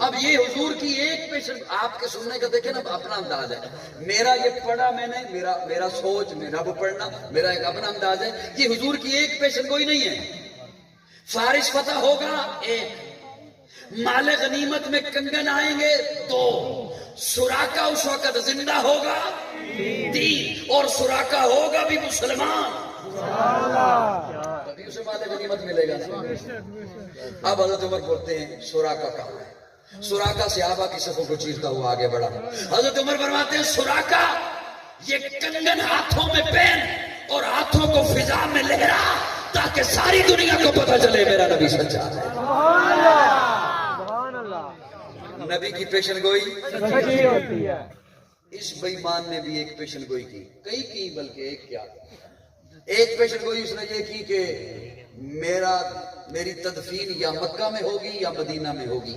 اب یہ حضور کی ایک پیشن آپ کے سننے کا دیکھیں نا اپنا انداز ہے. میرا یہ پڑھا میں نے میرا سوچ میرا وہ پڑھنا میرا ایک اپنا انداز ہے. یہ حضور کی ایک پیشن گوئی نہیں ہے. فارس فتح ہوگا ایک، مال غنیمت میں کنگن آئیں گے دو، سراقہ اس وقت زندہ ہوگا تین، اور سراقہ ہوگا بھی مسلمان، تبھی اسے مال غنیمت ملے گا. اب حضرت عمر بولتے ہیں سراقہ کہاں ہے؟ سراقہ صحابہ کی صفوں کو چیرتا ہوا آگے بڑھا. حضرت عمر فرماتے ہیں سراقہ یہ کنگن ہاتھوں میں پہن اور ہاتھوں کو فضا میں لہرا تاکہ ساری دنیا کو پتہ چلے میرا نبی سچا ہے. نبی کی پیشن گوئی ہوتی ہے. اس بے ایمان نے بھی ایک پیشن گوئی کی، کئی کی بلکہ ایک کیا. ایک پیشن گوئی اس نے یہ کی کہ میری تدفین یا مکہ میں ہوگی یا مدینہ میں ہوگی.